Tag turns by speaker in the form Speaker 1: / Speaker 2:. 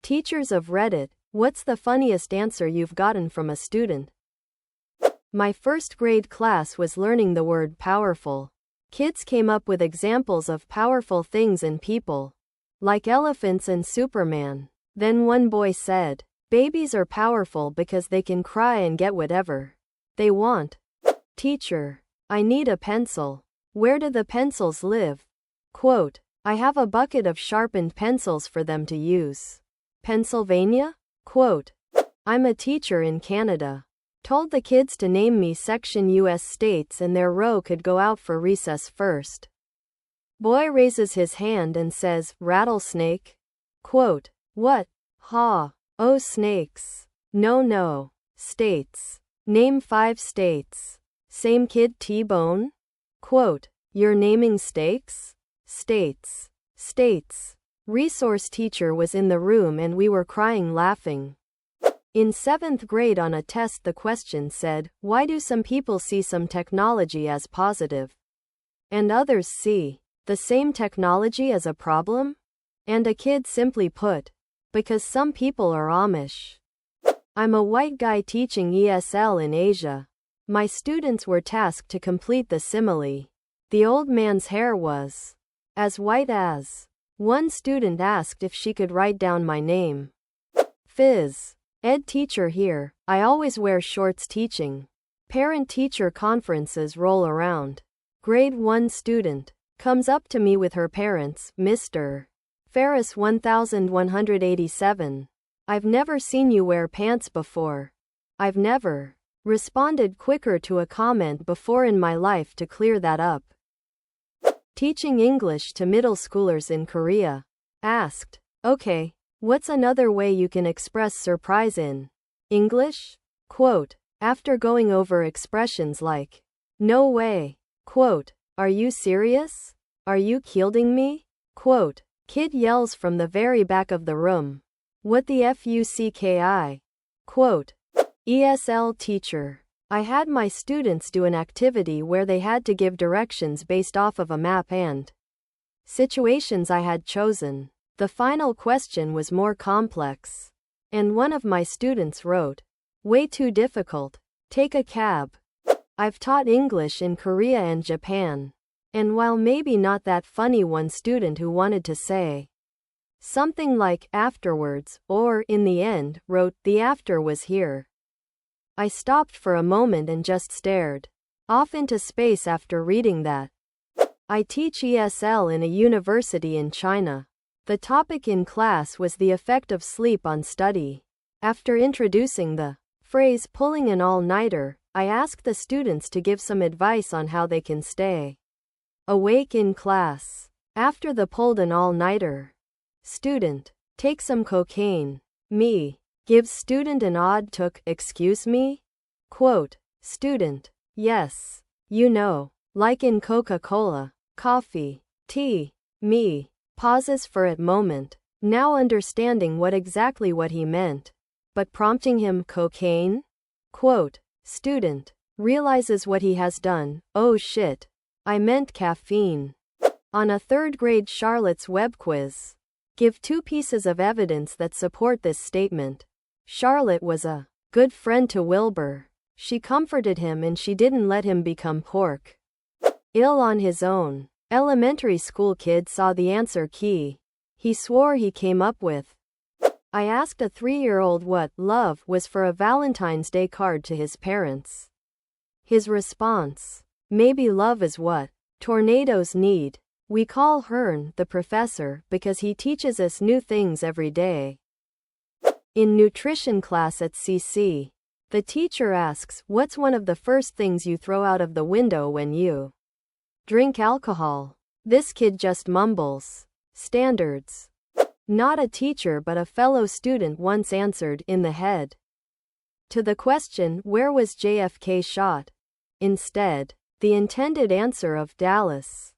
Speaker 1: Teachers of Reddit, what's the funniest answer you've gotten from a student? My first grade class was learning the word powerful. Kids came up with examples of powerful things and people, like elephants and Superman. Then one boy said, babies are powerful because they can cry and get whatever they want. Teacher, I need a pencil. Where do the pencils live? Quote, I have a bucket of sharpened pencils for them to use. Pennsylvania? Quote, I'm a teacher in Canada. Told the kids to name me section US states and their row could go out for recess first. Boy raises his hand and says, rattlesnake? Quote, what? Ha. Oh, snakes. No. States. Name 5 states. Same kid T-bone? Quote, you're naming steaks? States. Resource teacher was in the room and we were crying laughing. In 7th grade on a test the question said, why do some people see some technology as positive and others see the same technology as a problem? And a kid simply put, because some people are Amish. I'm a white guy teaching ESL in Asia. My students were tasked to complete the simile. The old man's hair was as white as. One student asked if she could write down my name. Phys. Ed teacher here, I always wear shorts teaching. Parent-teacher conferences roll around. Grade 1 student comes up to me with her parents, Mr. Ferris 1187. I've never seen you wear pants before. I've never responded quicker to a comment before in my life to clear that up. Teaching English to middle schoolers in Korea. Asked, okay, what's another way you can express surprise in English? Quote, after going over expressions like, no way. Quote, are you serious? Are you kilding me? Quote, kid yells from the very back of the room. What the fucki? Quote, ESL teacher. I had my students do an activity where they had to give directions based off of a map and situations I had chosen. The final question was more complex. And one of my students wrote, way too difficult. Take a cab. I've taught English in Korea and Japan. And while maybe not that funny, one student who wanted to say something like afterwards, or in the end, wrote, the after was here. I stopped for a moment and just stared off into space after reading that. I teach ESL in a university in China. The topic in class was the effect of sleep on study. After introducing the phrase pulling an all-nighter, I asked the students to give some advice on how they can stay awake in class. After the pulled an all-nighter. Student, take some cocaine. Me. Gives student an odd took, excuse me? Quote, student, yes. You know, like in Coca-Cola, coffee, tea. Me. Pauses for a moment, now understanding what he meant. But prompting him, cocaine? Quote, student, realizes what he has done, oh shit. I meant caffeine. On a 3rd grade Charlotte's Web quiz. Give 2 pieces of evidence that support this statement. Charlotte was a good friend to Wilbur. She comforted him and she didn't let him become pork. Ill on his own. Elementary school kid saw the answer key. He swore he came up with. I asked a 3-year-old what love was for a Valentine's Day card to his parents. His response, maybe love is what tornadoes need. We call Hearn the professor because he teaches us new things every day. In nutrition class at CC, the teacher asks, what's one of the first things you throw out of the window when you drink alcohol? This kid just mumbles. Standards. Not a teacher but a fellow student once answered, in the head. To the question, where was JFK shot? Instead, the intended answer of Dallas.